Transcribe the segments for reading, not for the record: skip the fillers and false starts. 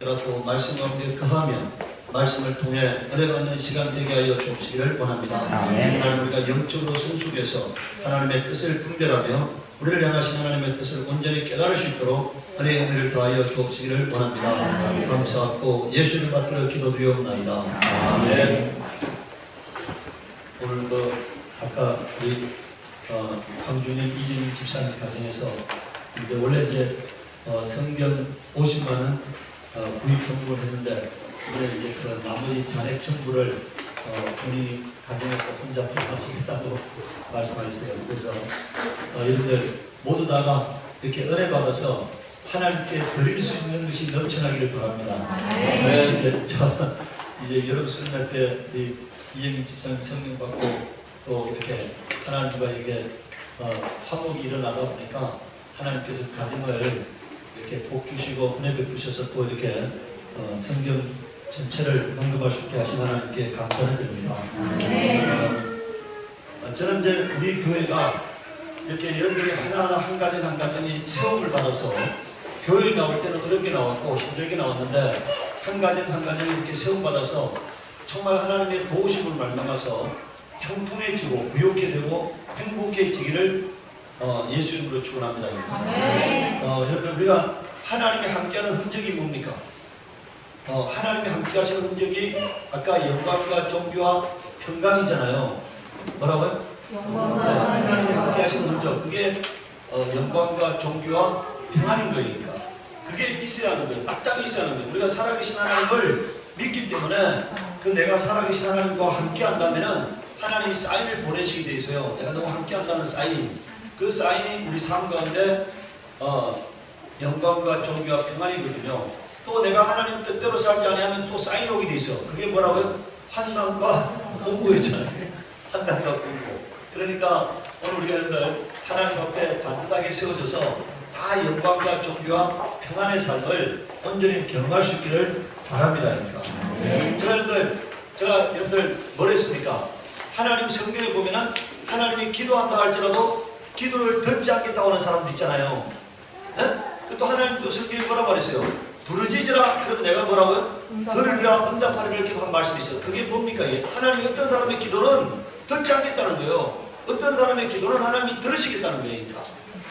또 말씀 가운데 거하며 말씀을 통해 은혜 받는 시간 되게 하여 주시기를 원합니다. 하나님, 우리가 영적으로 성숙해서 하나님의 뜻을 분별하며 우리를 향하신 하나님의 뜻을 온전히 깨달을 수 있도록 은혜의 은혜를 더하여 주옵시기를 원합니다. 감사하고 예수를 받들어 기도드리옵나이다. 아멘. 오늘 아까 우리 황준현 이진희 집사님 가정에서 이제 원래 이제 성경 50만 원 구입 청구를 했는데 이제 그 나머지 잔액 청구를 본인이 가정에서 혼자 부담하시겠다고 말씀하셨어요. 그래서 여러분들 모두 다가 이렇게 은혜 받아서 하나님께 드릴 수 있는 것이 넘쳐나기를 바랍니다. 이제 여름 설날 때 이영임 집사님 성령 받고 또 이렇게 하나님과 이게 화목이 일어나다 보니까 하나님께서 가정을 이렇게 복 주시고 은혜 베푸셔서 또 이렇게 성경 전체를 연금할 수 있게 하신 하나님께 감사를 드립니다. 저는 이제 우리 교회가 이렇게 여러분들이 하나하나 한 가정 한 가정이 세움을 받아서 교회에 나올 때는 어렵게 나왔고 힘들게 나왔는데 한 가정 한 가정이 이렇게 세움 받아서 정말 하나님의 도우심을 말미암아서 형통해지고 부욕해 되고 행복해지기를 예수 이름으로 축원합니다. 여러분들, 우리가 하나님이 함께하는 흔적이 뭡니까? 하나님이 함께하시는 흔적이 아까 영광과 존귀와 평강이잖아요. 뭐라고요? 하나님이 함께하시는 흔적, 그게 영광과 존귀와 평안인 거니까 그게 있어야 하는 거예요. 마땅히 있어야 하는 거예요. 우리가 살아계신 하나님을 믿기 때문에 그 내가 살아계신 하나님과 함께한다면은 하나님이 사인을 보내시게 돼 있어요. 내가 너무 함께한다는 사인. 그 사인이 우리 삶 가운데 영광과 존귀와 평안이거든요. 또 내가 하나님 뜻대로 살지 아니하면 또 사인이 오게 돼 있어. 그게 뭐라고요? 환난과 공고였잖아요. 환난과 공고. 그러니까 오늘 우리가 여러분들 하나님 앞에 반듯하게 세워져서 다 영광과 존귀와 평안의 삶을 온전히 경험할 수 있기를 바랍니다. 그러니까 제가 여러분들 뭘 했습니까? 하나님 성경에 보면은 하나님이 기도한다 할지라도 기도를 듣지 않겠다고 하는 사람도 있잖아요. 또 하나님도 성경에 뭐라고 말했어요? 부르짖으라. 그러면 내가 뭐라고요? 들으리라, 응답하리라 이렇게 한 말씀이 있어요. 그게 뭡니까? 하나님이 어떤 사람의 기도는 듣지 않겠다는 거예요. 어떤 사람의 기도는 하나님이 들으시겠다는 거예요.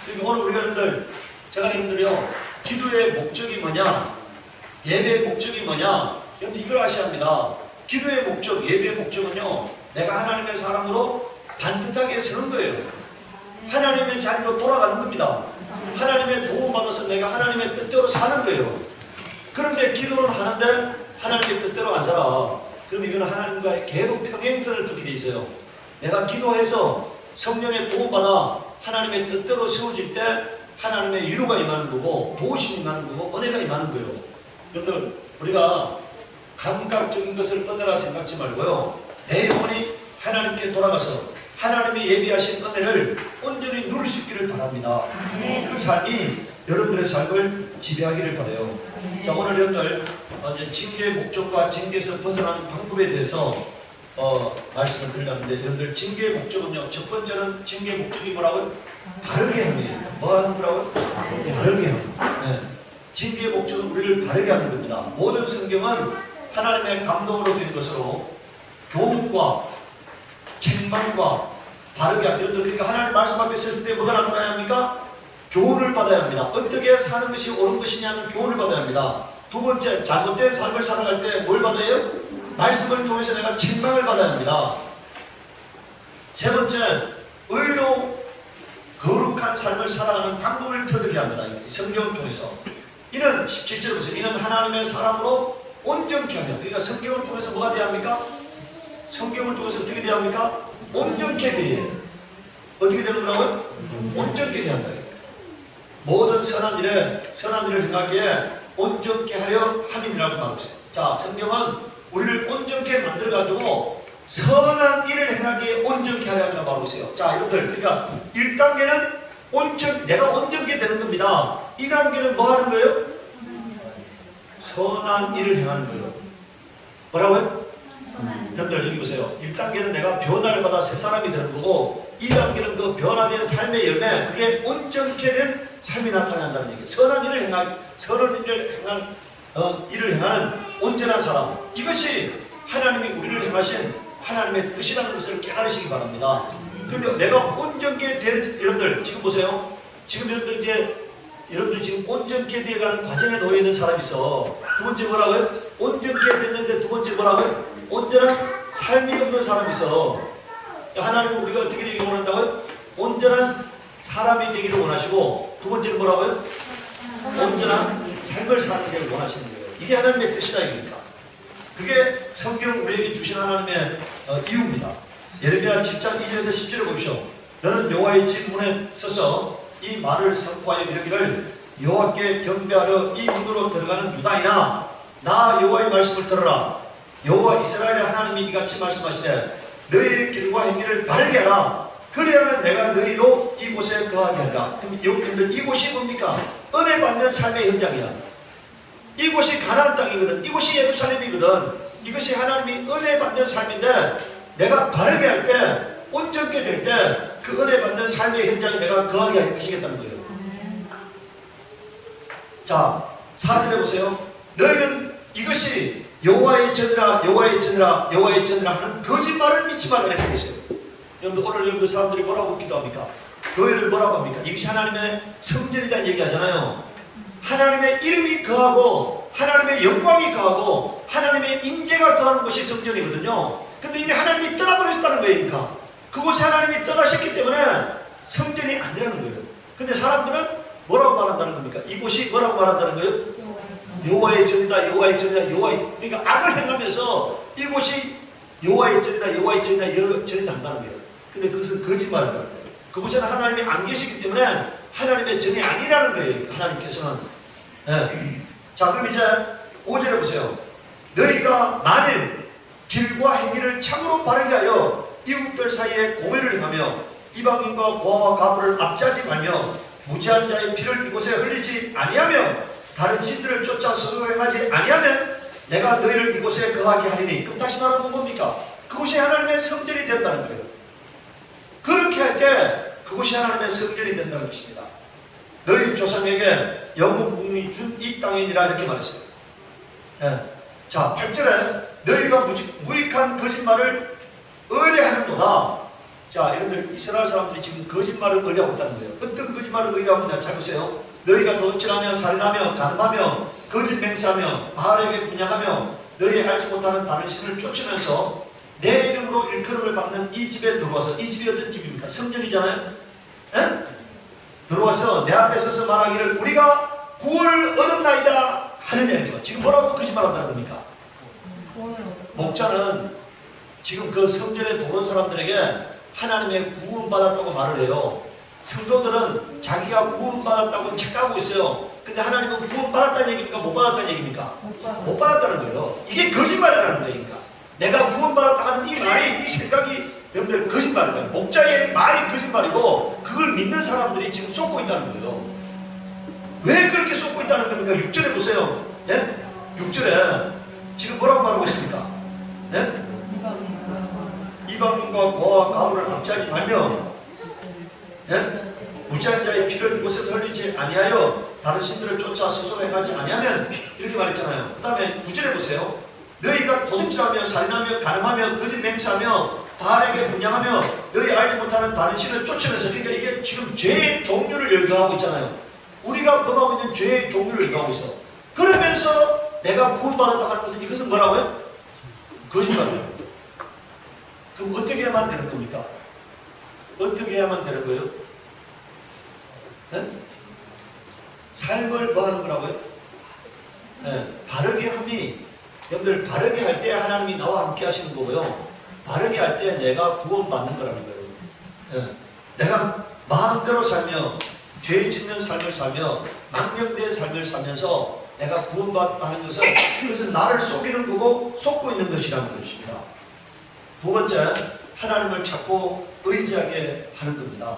그러니까 오늘 우리가 여러분들, 제가 여러분들이요, 기도의 목적이 뭐냐? 예배의 목적이 뭐냐? 여러분들 이걸 아셔야 합니다. 기도의 목적, 예배의 목적은요, 내가 하나님의 사람으로 반듯하게 서는 거예요. 하나님의 자리로 돌아가는 겁니다. 하나님의 도움받아서 내가 하나님의 뜻대로 사는 거예요. 그런데 기도는 하는데 하나님의 뜻대로 안 살아. 그럼 이거는 하나님과의 계속 평행선을 긋게 돼 있어요. 내가 기도해서 성령의 도움받아 하나님의 뜻대로 세워질 때 하나님의 위로가 임하는 거고 도우심이 임하는 거고 은혜가 임하는 거예요. 여러분들, 우리가 감각적인 것을 은혜라 생각지 말고요, 내 영혼이 하나님께 돌아가서 하나님이 예비하신 은혜를 온전히 누릴 수 있기를 바랍니다. 그 삶이 여러분들의 삶을 지배하기를 바라요. 자, 오늘 여러분들 이제 징계의 목적과 징계에서 벗어나는 방법에 대해서 말씀을 드리려는데, 여러분들 징계의 목적은요, 첫 번째는 징계의 목적이 뭐라고요? 바르게 합니다. 뭐 하는 거라고요? 바르게 합니다. 네. 징계의 목적은 우리를 바르게 하는 겁니다. 모든 성경은 하나님의 감동으로 된 것으로 교훈과 책망과 바르게 합니다. 여러분들, 그러니까 하나님 말씀 앞에 섰을 때 뭐가 나타나야 합니까? 교훈을 받아야 합니다. 어떻게 사는 것이 옳은 것이냐는 교훈을 받아야 합니다. 두 번째, 잘못된 삶을 살아갈 때 뭘 받아요? 말씀을 통해서 내가 책망을 받아야 합니다. 세 번째, 의로 거룩한 삶을 살아가는 방법을 터득해야 합니다. 성경을 통해서. 이는 17절에 보세요. 이는 하나님의 사람으로 온전케 하며, 그러니까 성경을 통해서 뭐가 돼야 합니까? 성경을 통해서 어떻게 돼야 합니까? 온전케 돼야 해요. 어떻게 되는 거라고요? 온전케 돼야 한다. 모든 선한 일을 행하기에 온전케 하려 함이니라고 말했어요. 자, 성경은 우리를 온전케 만들어가지고 선한 일을 행하기에 온전케 하려 함이라고 말하고 있어요. 자, 여러분들, 그러니까 1단계는 내가 온전케 되는 겁니다. 2단계는 뭐 하는 거예요? 선한 일을 행하는 거예요. 뭐라고요? 여러분들 여기 보세요. 1단계는 내가 변화를 받아 새 사람이 되는 거고, 2단계는 그 변화된 삶의 열매, 그게 온전케 된 삶이 나타난다는 얘기예요. 선한 일을 행한 일을 행하는 온전한 사람, 이것이 하나님이 우리를 행하신 하나님의 뜻이라는 것을 깨달으시기 바랍니다. 근데 내가 온전케 될, 여러분들 지금 보세요. 지금 여러분들 여러분들이 지금 온전케 되어가는 과정에 놓여 있는 사람이 있어. 두 번째 뭐라고요? 온전케 됐는데 두 번째 뭐라고요? 온전한 삶이 없는 사람이 있어. 하나님은 우리가 어떻게 되기를 원한다고요? 온전한 사람이 되기를 원하시고, 두 번째는 뭐라고요? 온전한 삶을 사는 게 원하시는 거예요. 이게 하나님의 뜻이다 이겁니다. 그게 성경 우리에게 주신 하나님의 이유입니다. 예레미야 10장 2절에서 10절을 보십시오. 너는 여호와의 집 문에 서서 이 말을 선포하여 이르기를, 여호와께 경배하러 이 문으로 들어가는 유다이나 나 여호와의 말씀을 들으라. 여호와 이스라엘의 하나님이 이같이 말씀하시되 너희의 길과 행위를 바르게 하라. 그래야만 내가 너희로 이곳에 거하게 하리라. 그럼 여러분들 이곳이 뭡니까? 은혜 받는 삶의 현장이야. 이곳이 가나안 땅이거든. 이곳이 예루살렘이거든. 이것이 하나님이 은혜 받는 삶인데, 내가 바르게 할 때, 온전케 될 때 그 은혜 받는 삶의 현장에 내가 거하게 하시겠다는 거예요. 자, 4절에 보세요. 너희는 이것이 여호와의 전이라 여호와의 전이라 여호와의 전이라 하는 거짓말을 믿지 말라 이렇게 되세요. 여러분들 오늘 여러분들 사람들이 뭐라고 기도합니까? 교회를 뭐라고 합니까? 이것이 하나님의 성전이라는 얘기하잖아요. 하나님의 이름이 거하고 하나님의 영광이 거하고 하나님의 임재가 거하는 것이 성전이거든요. 근데 이미 하나님이 떠나버렸다는 거예요. 그러니까 그곳에 하나님이 떠나셨기 때문에 성전이 아니라는 거예요. 근데 사람들은 뭐라고 말한다는 겁니까? 이곳이 뭐라고 말한다는 거예요? 여호와의 전이다 여호와의 전이다 여호와의 전. 그러니까 악을 행하면서 이곳이 여호와의 전이다 여호와의 전이다 여호와의 전이다 한다는 거예요. 근데 그것은 거짓말이라는 거예요. 그곳에는 하나님이 안 계시기 때문에 하나님의 전이 아니라는 거예요. 하나님께서는. 네. 자, 그럼 이제 5절에 보세요. 너희가 만일 길과 행위를 참으로 바르게 하여 이웃들 사이에 공회를 행하며 이방인과 고아와 가부를 압제하지 말며 무지한 자의 피를 이곳에 흘리지 아니하며 다른 신들을 쫓아 서로 행하지 아니하면 내가 너희를 이곳에 거하게 하리니. 그럼 다시 말하면 뭡니까? 그곳이 하나님의 성전이 된다는 거예요. 그렇게 할 때 그곳이 하나님의 성전이 된다는 것입니다. 너희 조상에게 영국 국민이 준 이 땅이니라 이렇게 말했어요. 네. 자, 8절에 너희가 무익한 거짓말을 의뢰하는도다. 자, 여러분들 이스라엘 사람들이 지금 거짓말을 의뢰하고 있다는 거예요. 어떤 거짓말을 의뢰하고 있냐? 잘 보세요. 너희가 도둑질하며 살인하며 간음하며 거짓 맹세하며 바알에게 분양하며 너희 알지 못하는 다른 신을 쫓으면서 내 이름으로 일컬음을 받는 이 집에 들어와서, 이 집이 어떤 집입니까? 성전이잖아요. 에? 들어와서 내 앞에 서서 말하기를 우리가 구원을 얻었나이다 하느냐. 지금 뭐라고 거짓말한다는 겁니까? 목자는 지금 그 성전에 들어온 사람들에게 하나님의 구원받았다고 말을 해요. 성도들은 자기가 구원받았다고 착각하고 있어요. 근데 하나님은 구원받았다는 얘기입니까? 못 받았다는 얘기입니까? 못 받았다는 거예요. 이게 거짓말이라는 거니까. 내가 구원받았다 하는 이 말이, 이 생각이 여러분들 거짓말이에요. 목자의 말이 거짓말이고 그걸 믿는 사람들이 지금 쏟고 있다는 거예요. 왜 그렇게 쏟고 있다는 겁니까? 6절에 보세요. 예? 6절에 지금 뭐라고 말하고 있습니까? 예? 이방인과 고아와 가부를 압제하지 말며, 예? 무지한 자의 피를 이곳에서 흘리지 아니하여 다른 신들을 쫓아 스스로 행하지 아니하면, 이렇게 말했잖아요. 그 다음에 9절에 보세요. 너희가 도둑질하며 살인하며 간음하며 거짓 맹세하며 바알에게 분양하며 너희 알지 못하는 다른 신을 쫓으면서, 그러니까 이게 지금 죄의 종류를 열거하고 있잖아요. 우리가 범하고 있는 죄의 종류를 열거하고 있어. 그러면서 내가 구원받았다고 하는 것은, 이것은 뭐라고요? 거짓말이에요. 그럼 어떻게 해야만 되는 겁니까? 어떻게 해야만 되는 거예요? 네? 삶을 뭐 하는 거라고요? 네. 바르게 함이, 여러분들 바르게 할 때 하나님이 나와 함께 하시는 거고요. 바르게 할 때 내가 구원받는 거라는 거예요. 네. 내가 마음대로 살며 죄 짓는 삶을 살며 망령된 삶을 살면서 내가 구원받는 것은, 그것은 나를 속이는 거고 속고 있는 것이라는 것입니다. 두 번째, 하나님을 찾고 의지하게 하는 겁니다.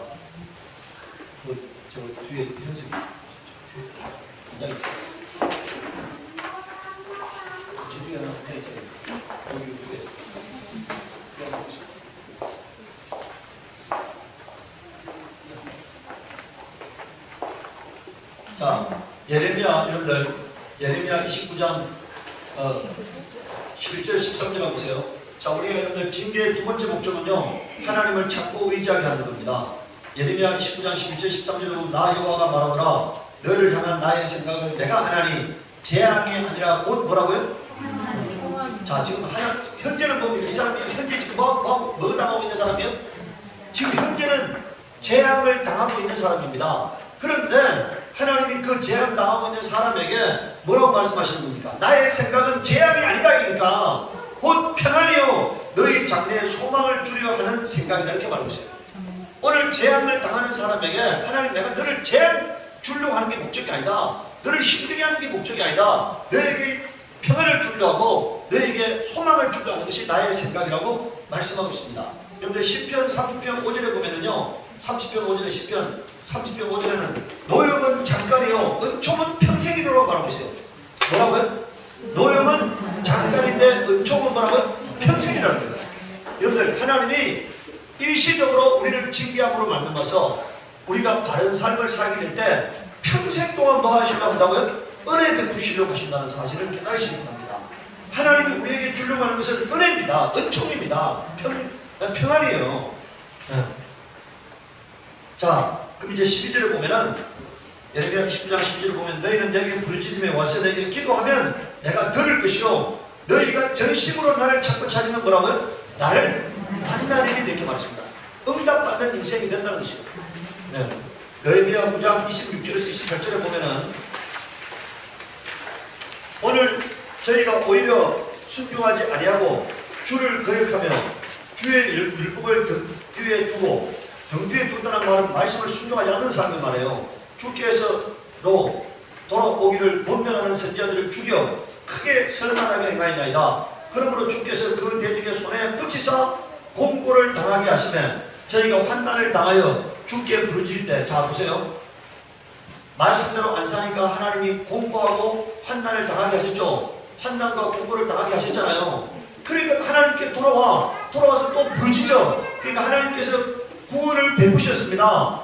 저 뒤에 현석이 굉장히 저 뒤에 하나 해야죠. 여기 뒤에 자, 예레미야, 여러분들 예레미야 29장 11절 13절 보세요. 자, 우리가 여러분들 징계의 두 번째 목적은요, 하나님을 찾고 의지하게 하는 겁니다. 예레미야 29장 11절 13절에 보면 나 여호와가 말하더라 너를 향한 나의 생각을 내가 하나니 재앙이 아니라 곧 뭐라고요? 자, 지금 현재는 뭡니까? 이 사람이 현재 지금 뭐 당하고 있는 사람이에요? 지금 현재는 재앙을 당하고 있는 사람입니다. 그런데 하나님이 그 재앙 당하고 있는 사람에게 뭐라고 말씀하시는 겁니까? 나의 생각은 재앙이 아니다. 그러니까 곧 평안이요 너희 장래에 소망을 주려 하는 생각이다. 이렇게 말하고 있어요. 오늘 재앙을 당하는 사람에게 하나님 내가 너를 재앙 주려고 하는 게 목적이 아니다. 너를 힘들게 하는 게 목적이 아니다. 너에게 평안을 주려 하고 너에게 소망을 주려 하는 것이 나의 생각이라고 말씀하고 있습니다. 여러분들 시편 30편 5절에 보면은요, 30편 5절에 시편 30편 5절에는 노염은 잠깐이요 은총은 평생이라고 말하고 있어요. 뭐라고요? 노염은 잠깐인데 은총은 뭐라고요? 평생이라는 거예요. 여러분들 하나님이 일시적으로 우리를 징계함으로 말미암아서 우리가 바른 삶을 살게 될 때 평생 동안 뭐 하시려고 한다고요? 은혜 베푸시려고 하신다는 사실을 깨달으시기 바랍니다. 하나님이 우리에게 주려고 하는 것은 은혜입니다. 은총입니다. 평안이에요. 자, 그럼 이제 12절에 보면은 예레미야 19장 12절에 보면 너희는 내게 부르짖으며 와서 내게 기도하면 내가 들을 것이요 너희가 전심으로 나를 찾고 찾으면 뭐라고요? 나를 만나리니 이렇게 말했습니다. 응답받는 인생이 된다는 것이죠. 네. 예레미야 9장 26절에서 28절에 보면은 오늘 저희가 오히려 순종하지 아니하고 주를 거역하며 주의 율법을 등 뒤에 두고 등 뒤에 둔다는 말은 말씀을 순종하지 않는 사람을 말해요. 주께서로 돌아오기를 권면하는 선지자들을 죽여 크게 설만하게 행하였나이다. 그러므로 주께서 그 대적의 손에 붙이사 공고를 당하게 하시면 저희가 환난을 당하여 주께 부르짖을 때, 자 보세요. 말씀대로 안 사니까 하나님이 공고하고 환난을 당하게 하셨죠. 환난과 공고를 당하게 하셨잖아요. 그러니까 하나님께 돌아와서 또 부르짖어. 그러니까 하나님께서 구원을 베푸셨습니다.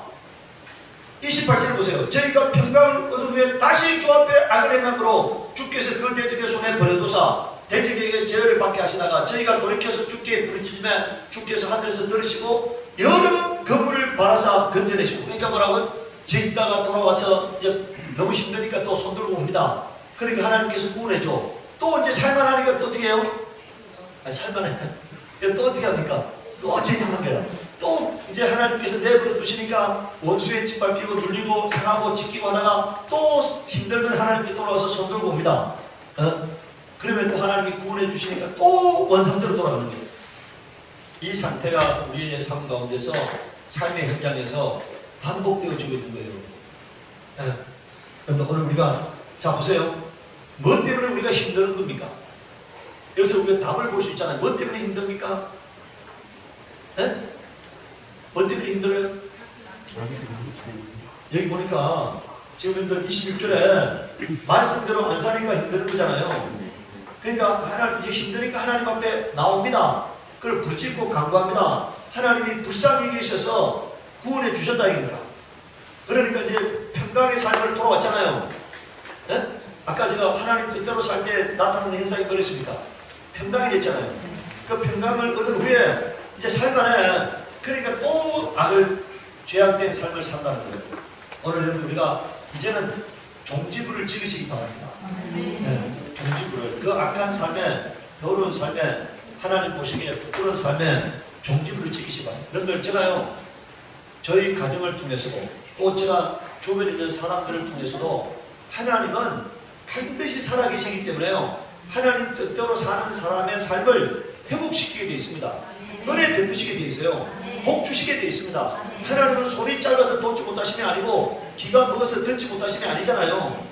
28절 보세요. 저희가 평강을 얻은 후에 다시 주 앞에 악을 행함으로 주께서 그 대적의 손에 버려두사 대적에게 제어를 받게 하시다가 저희가 돌이켜서 주께 부르짖으면 주께서 하늘에서 들으시고 여러 건물을 바라사 건져내시고, 그러니까 뭐라고요? 죄짓다가 돌아와서 이제 너무 힘드니까 또 손들고 옵니다. 그러니까 하나님께서 구원해줘. 또 이제 살만하니까 또 어떻게 해요? 아니 살만해. 또 어떻게 합니까? 또 죄짓는 거야. 또 이제 하나님께서 내버려 두시니까 원수의 짓밟히고 눌리고 상하고 지키고 하다가 또 힘들면 하나님께 돌아와서 손들고 옵니다. 그러면 또 하나님이 구원해 주시니까 또 원상대로 돌아가는 거예요. 이 상태가 우리의 삶 가운데서 삶의 현장에서 반복되어지고 있는 거예요. 그런데 오늘 우리가 자 보세요. 뭐 때문에 우리가 힘드는 겁니까? 여기서 우리가 답을 볼 수 있잖아요. 뭐 때문에 힘듭니까? 뭐 때문에 힘들어요? 여기 보니까 지금 여러분들 26절에 말씀대로 안 사니까 힘드는 거잖아요. 그러니까 하나님 이제 힘드니까 하나님 앞에 나옵니다. 그걸 부르짖고 간구합니다. 하나님이 불쌍히 계셔서 구원해 주셨다 이겁니다. 그러니까 이제 평강의 삶을 돌아왔잖아요. 아까 제가 하나님 뜻대로 살 때 나타나는 현상이 그랬습니까? 평강이 됐잖아요. 그 평강을 얻은 후에 이제 살만해. 그러니까 또 악을 죄악된 삶을 산다는 거예요. 오늘 여러분 우리가 이제는 종지부를 찍으시기 바랍니다. 종지부를 그 악한 삶에 더러운 삶에 하나님 보시기에 부끄러운 삶에 종지부를 찍으시기 바랍니다. 여러분들 제가요 저희 가정을 통해서도 또 제가 주변에 있는 사람들을 통해서도 하나님은 반드시 살아계시기 때문에요 하나님 뜻대로 사는 사람의 삶을 회복시키게 되어 있습니다. 은혜 베푸시게 되어 있어요. 복 주시게 되어 있습니다. 하나님은 손이 짧아서 돕지 못하심이 아니고 귀가 먹어서 듣지 못하심이 아니잖아요.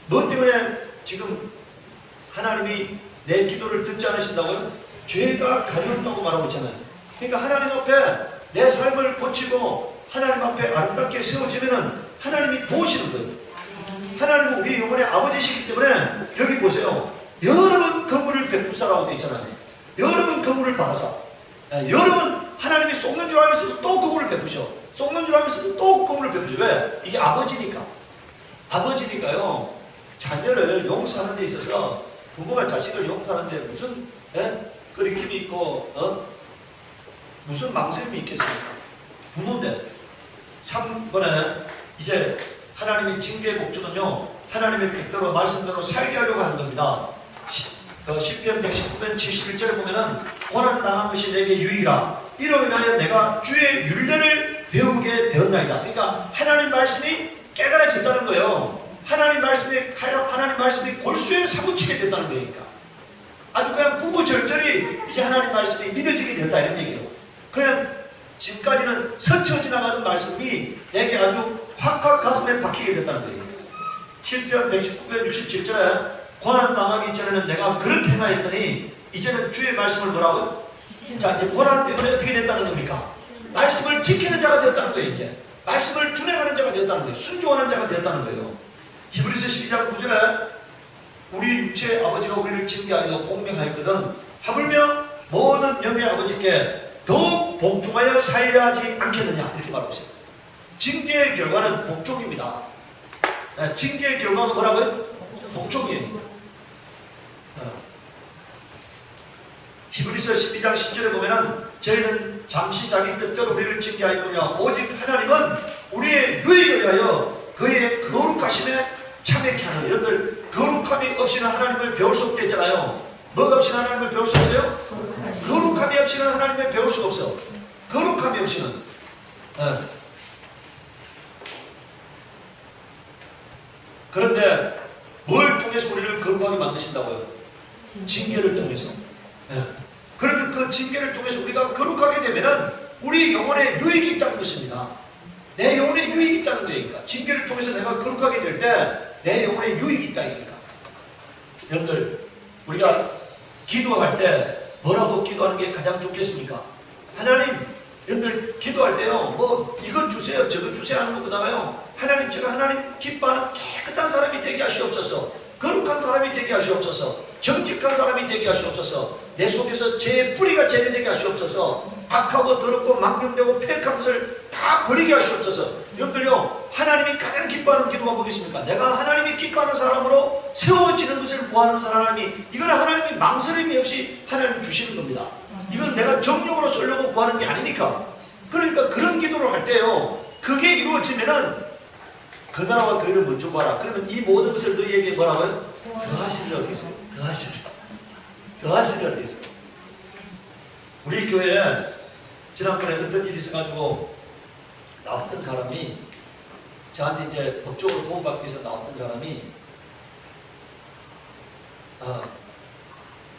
너 때문에 지금 하나님이 내 기도를 듣지 않으신다고요? 죄가 가려웠다고 말하고 있잖아요. 그러니까 하나님 앞에 내 삶을 고치고 하나님 앞에 아름답게 세워지면은 하나님이 도우시는 거예요. 하나님은 우리 영혼의 아버지시기 때문에 여기 보세요. 여러 번 건물을 베푸사라고 되어 있잖아요. 여러 번 건물을 받아사. 여러 번 하나님이 쏟는 줄 알면서도 또 건물을 베푸셔. 쏟는 줄 알면서도 또 건물을 베푸셔. 왜? 이게 아버지니까. 아버지니까요. 자녀를 용서하는 데 있어서 부모가 자식을 용서하는데 무슨 거리낌이 있고 무슨 망설임이 있겠습니까? 부모인데 3번에 이제 하나님의 징계의 목적은요, 하나님의 백대로 말씀대로 살게 하려고 하는 겁니다. 시편 119편 71절에 보면은 고난당한 것이 내게 유익이라 이로 인하여 내가 주의 율례를 배우게 되었나이다. 그러니까 하나님 말씀이 깨달아졌다는 거예요. 하나님 말씀이 골수에 사무치게 됐다는 거니까. 아주 그냥 구구절절히 이제 하나님 말씀이 믿어지게 되었다 이런 얘기예요. 그냥 지금까지는 스쳐 지나가던 말씀이 내게 아주 확확 가슴에 박히게 됐다는 거예요. 시편 119편 67절에 고난당하기 전에는 내가 그렇게 행하였더니 이제는 주의 말씀을 뭐라고? 자, 이제 고난 때문에 어떻게 됐다는 겁니까? 말씀을 지키는 자가 되었다는 거예요. 이제 말씀을 준행하는 자가 되었다는 거예요. 순종하는 자가 되었다는 거예요. 히브리서 12장 9절에 우리 육체의 아버지가 우리를 징계하여 공명하였거든 하물며 모든 영의 아버지께 더욱 복종하여 살려 하지 않겠느냐 이렇게 말하고 있어요. 징계의 결과는 복종입니다. 징계의 결과가 뭐라고요? 복종이에요. 히브리서 12장 10절에 보면은 저희는 잠시 자기 뜻대로 우리를 징계하였거니와 오직 하나님은 우리의 유익을 위하여 그의 거룩하심에 참여케 하는, 여러분들 거룩함이 없이는 하나님을 배울 수 없다 했잖아요. 뭐가 없이는 하나님을 배울 수 없어요? 거룩함이 없이는 하나님을 배울 수가 없어. 거룩함이 없이는. 그런데 뭘 통해서 우리를 거룩하게 만드신다고요? 징계를 통해서. 그러면 그 징계를 통해서 우리가 거룩하게 되면은 우리 영혼에 유익이 있다는 것입니다. 내 영혼에 유익이 있다는 거니까. 징계를 통해서 내가 거룩하게 될 때 내 영혼에 유익이 있다 이니까. 여러분들 우리가 기도할 때 뭐라고 기도하는 게 가장 좋겠습니까? 하나님, 여러분들 기도할 때요, 뭐 이것 주세요 저것 주세요 하는 것보다가요, 하나님, 제가 하나님 기뻐하는 깨끗한 사람이 되게 하시옵소서, 거룩한 사람이 되게 하시옵소서, 정직한 사람이 되게 하시옵소서, 내 속에서 죄의 뿌리가 제거되게 하시옵소서, 악하고 더럽고 망령되고 폐역한 것을 다 버리게 하시옵소서. 여러분들요, 하나님이 가장 기뻐하는 기도가 뭐겠습니까? 내가 하나님이 기뻐하는 사람으로 세워지는 것을 구하는 사람이, 이거는 하나님이 망설임이 없이 하나님이 주시는 겁니다. 이건 내가 정욕으로 쓰려고 구하는 게 아니니까. 그러니까 그런 기도를 할 때요, 그게 이루어지면은 그 나라와 그 일을 먼저 구하라. 그러면 이 모든 것을 너희에게 뭐라고요? 더하시리라 되어 있어요. 더하시리라 되어 있어요. 우리 교회에 지난번에 어떤 일이 있어가지고 나왔던 사람이, 저한테 이제 법적으로 도움받기 위해서 나왔던 사람이,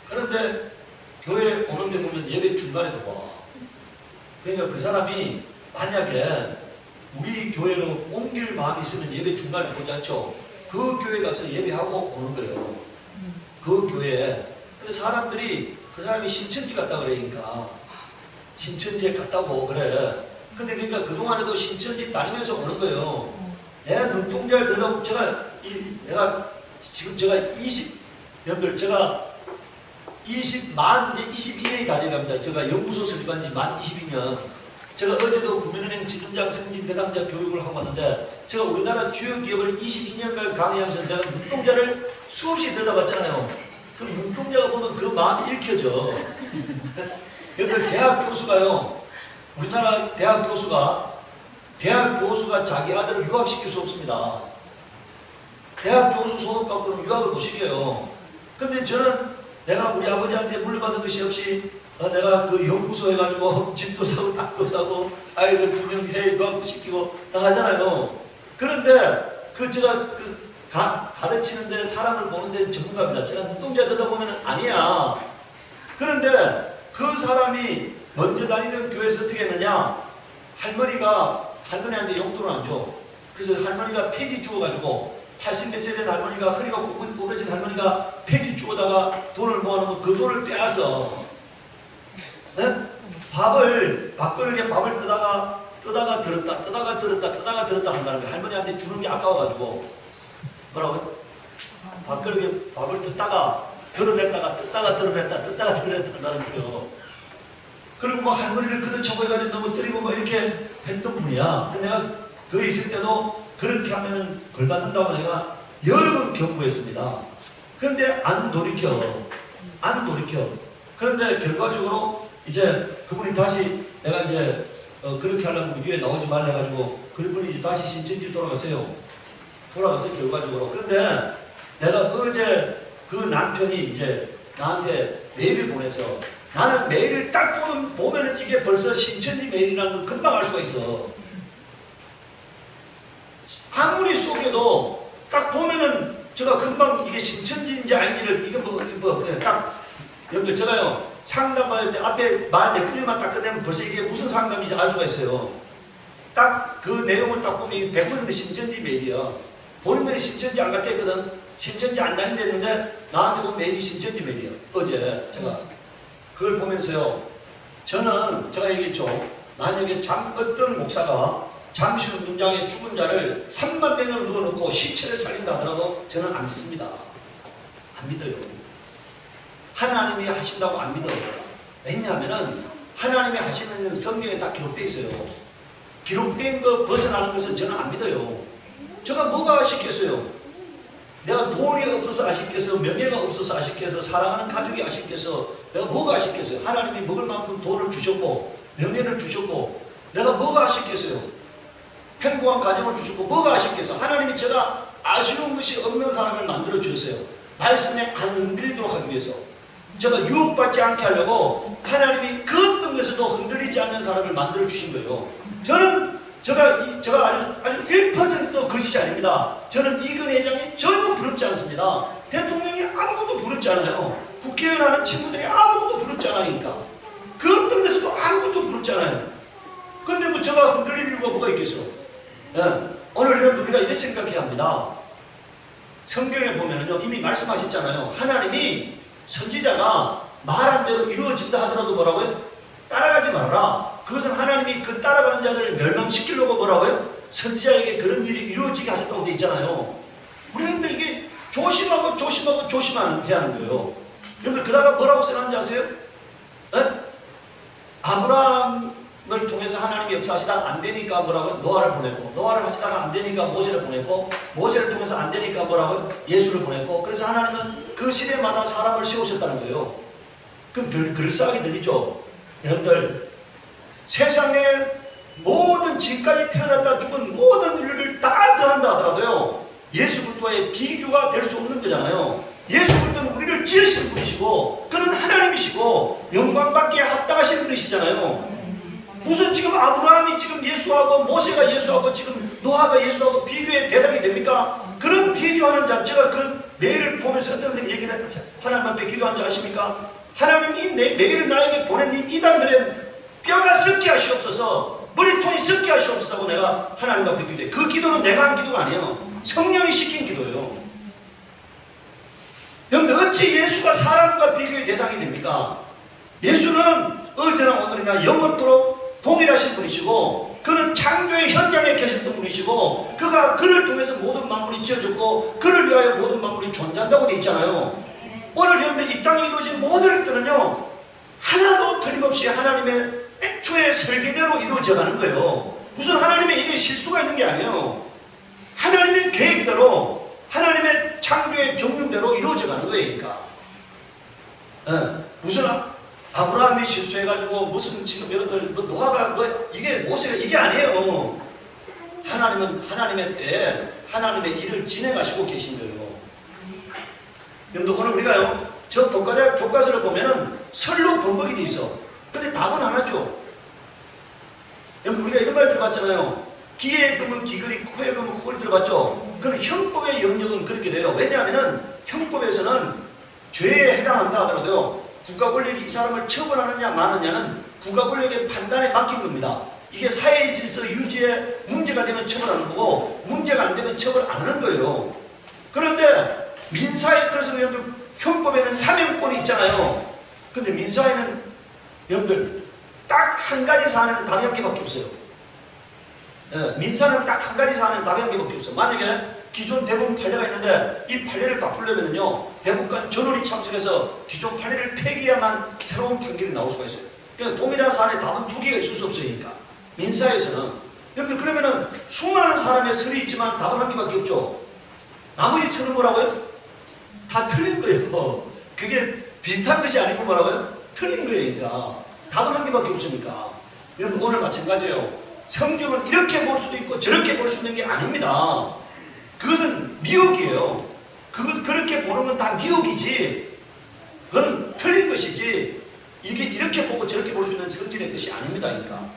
그런데 교회 오는데 보면 예배 중간에도 와. 그러니까 그 사람이 만약에 우리 교회로 옮길 마음이 있으면 예배 중간에 보지 않죠. 그 교회 가서 예배하고 오는 거예요. 그 교회에. 근데 사람들이 그 사람이 신천지 갔다 그러니까 신천지에 갔다고 그래. 근데 그러니까 그동안에도 신천지 다니면서 오는 거예요. 내가 눈동자를 들다, 여러분들 제가 만 이제 22년이 다 돼갑니다. 제가 연구소 설립한 지 만 22년. 제가 어제도 국민은행 지점장 승진 대담자 교육을 하고 왔는데, 제가 우리나라 주요 기업을 22년간 강의하면서 내가 눈동자를 수없이 들여다봤잖아요. 그 눈동자가 보면 그 마음이 읽혀져. 여러분들 대학 교수가요, 우리나라 대학 교수가 자기 아들을 유학시킬 수 없습니다. 대학 교수 소득 갖고는 유학을 못 시켜요. 근데 저는 내가 우리 아버지한테 물려받은 것이 없이 내가 그 연구소 해가지고 집도 사고 땅도 사고 아이들 2명 유학도 시키고 다 하잖아요. 그런데 제가 가르치는데, 사람을 보는데 전문가입니다. 제가 눈동자 듣다 보면 아니야. 그런데 그 사람이 먼저 다니던 교회에서 어떻게 했느냐, 할머니한테 용돈을 안 줘. 그래서 할머니가 폐지 주워가지고 80몇 세 된 할머니가, 허리가 구부러진 할머니가 폐지 주워다가 돈을 모아놓으면 그 돈을 빼앗어. 밥그릇에 밥을 뜨다가 들었다 한다는 거예요. 할머니한테 주는 게 아까워가지고. 뭐라고요? 밥그릇에 밥을 뜯다가 드러냈다가 뜯다가 드러냈다 한다는 거예요. 그리고 막 할머니를 걷어차고 해가지고 넘어뜨리고 막 이렇게 했던 분이야. 근데 내가 거기 있을 때도 그렇게 하면은 걸 받는다고 내가 여러 번 경고했습니다. 그런데 안 돌이켜. 그런데 결과적으로 이제 그분이 다시 내가 이제 그렇게 하려면 우리 교회 나오지 말라 해가지고 그분이 이제 다시 신천지 돌아갔어요. 결과적으로. 그런데 내가 어제 그 남편이 이제 나한테 메일을 보내서 나는 메일을 딱 보면은 이게 벌써 신천지 메일이라는 걸 금방 알 수가 있어. 아무리 속여도 딱 보면은 제가 금방 이게 신천지인지 아닌지를 이게 딱 여러분들 제가요 상담할 때 앞에 말 몇 개만 딱 끝내면 벌써 이게 무슨 상담인지 알 수가 있어요. 딱 그 내용을 딱 보면 100% 신천지 메일이야. 본인들이 신천지 안 갔다 했거든. 신천지 안 다닌다 했는데 나한테 온 메일이 신천지 메일이야. 어제 제가 그걸 보면서요 저는 제가 얘기했죠. 만약에 어떤 목사가 잠시 눈장에 죽은 자를 3만 명을 누워놓고 시체를 살린다 하더라도 저는 안 믿습니다. 안 믿어요. 하나님이 하신다고 안 믿어요. 왜냐하면 하나님이 하시는 성경에 다 기록되어 있어요. 기록된 거 벗어나는 것은 저는 안 믿어요. 제가 뭐가 아쉽겠어요? 내가 돈이 없어서 아쉽겠어? 명예가 없어서 아쉽겠어? 사랑하는 가족이 아쉽겠어? 내가 뭐가 아쉽겠어요? 하나님이 먹을 만큼 돈을 주셨고 명예를 주셨고 내가 뭐가 아쉽겠어요? 행복한 가정을 주시고 뭐가 아쉽겠어? 하나님이 제가 아쉬운 것이 없는 사람을 만들어 주셨어요. 말씀에 안 흔들리도록 하기 위해서. 제가 유혹받지 않게 하려고 하나님이 그 어떤 것에도 흔들리지 않는 사람을 만들어 주신 거예요. 제가 아주 1% 거짓이 아닙니다. 저는 이근 회장이 전혀 부럽지 않습니다. 대통령이 아무것도 부럽지 않아요. 국회의원 하는 친구들이 아무것도 부럽지 않으니까. 그 어떤 것에도 아무것도 부럽지 않아요. 근데 뭐 제가 흔들릴 이유가 뭐가 있겠어? 네. 오늘 여러분 우리가 이렇게 생각해야 합니다. 성경에 보면은요 이미 말씀하셨잖아요. 하나님이 선지자가 말한 대로 이루어진다 하더라도 뭐라고요? 따라가지 말아라. 그것은 하나님이 그 따라가는 자들을 멸망시키려고 뭐라고요? 선지자에게 그런 일이 이루어지게 하셨다고 되어 있잖아요. 우리는 이게 조심하고 해야 하는 거예요. 여러분들 그다가 뭐라고 써놨는지 아세요? 네? 아브라함을 통해서 하나님이 역사하시다가 안 되니까 뭐라고요? 노아를 보내고 노아를 하시다가 안 되니까 모세를 보내고 모세를 통해서 안 되니까 뭐라고요? 예수를 보냈고 그래서 하나님은 그 시대마다 사람을 세우셨다는 거예요. 그럼 그럴싸하게 들리죠? 여러분들 세상에 모든 지금까지 태어났다 죽은 모든 인류를 다 더한다 하더라도요 예수 그리스도와의 비교가 될 수 없는 거잖아요. 예수 그리스도는 우리를 지으신 분이시고 그는 하나님이시고 영광받기에 합당하신 분이시잖아요. 무슨 지금 아브라함이 지금 예수하고 모세가 예수하고 지금 노아가 예수하고 비교의 대상이 됩니까? 그런 비교하는 자체가 그 메일을 보면서 어떤 얘기를 하나님 앞에 기도한 줄 아십니까? 하나님 이 메일을 나에게 보낸 이 이단들의 뼈가 썩게 하시옵소서 머리통이 썩게 하시옵소서 하고 내가 하나님 앞에 기도해. 그 기도는 내가 한 기도가 아니에요. 성령이 시킨 기도예요. 여러분들 어찌 예수가 사람과 비교의 대상이 됩니까? 예수는 어제나 오늘이나 영원토록 동일하신 분이시고 그는 창조의 현장에 계셨던 분이시고 그를 통해서 모든 만물이 지어졌고 그를 위하여 모든 만물이 존재한다고 되어 있잖아요. 오늘 여러분들 이 땅에 이루어진 모든 일들은요 하나도 틀림없이 하나님의 애초의 설계대로 이루어져가는 거예요. 무슨 하나님의 이게 실수가 있는 게 아니에요. 하나님의 계획대로 하나님의 창조의 경륜대로 이루어져가는 거예요. 그러니까 무슨 아브라함이 실수해가지고 무슨 지금 여러분들 노아가 이게 모세가 이게 아니에요. 하나님은 하나님의 때에 하나님의 일을 진행하시고 계신 거예요. 여러분들 오늘 우리가요 저 복과대학 교과서를 보면은 설로 번복이 돼 있어. 근데 답은 하나죠. 여러분 우리가 이런 말 들어봤잖아요. 귀에 금은 귀걸이, 코에 금은 코걸이 들어봤죠. 그는 형법의 영역은 그렇게 돼요. 왜냐하면은 형법에서는 죄에 해당한다 하더라도요 국가 권력이 이 사람을 처벌하느냐 마느냐는 국가 권력의 판단에 맡긴 겁니다. 이게 사회 질서 유지에 문제가 되면 처벌하는 거고 문제가 안 되면 처벌 안 하는 거예요. 그런데 민사에 그래서 여러분들 형법에는 사명권이 있잖아요. 근데 민사에는 여러분들 딱 한 가지 사안에는 답이 한 개밖에 없어요. 민사는 딱 한 가지 사안에는 답이 한 개밖에 없어요. 만약에 기존 대법원 판례가 있는데 이 판례를 바꾸려면요 대법관 전원이 참석해서 기존 판례를 폐기해야만 새로운 판결이 나올 수가 있어요. 그러니까 동일한 사안에 답은 두 개가 있을 수 없으니까 민사에서는. 여러분들 그러면은 수많은 사람의 설이 있지만 답은 한 개밖에 없죠. 나머지처럼 뭐라고요? 다 틀린 거예요. 그게 비슷한 것이 아니고 뭐라고요? 틀린 거예요. 그러니까 답은 한 개밖에 없으니까. 여러분 오늘 마찬가지예요. 성경은 이렇게 볼 수도 있고 저렇게 볼 수 있는 게 아닙니다. 그것은 미혹이에요. 그렇게 보는 건 다 미혹이지. 그건 틀린 것이지. 이게 이렇게 보고 저렇게 볼 수 있는 성질의 것이 아닙니다. 그러니까.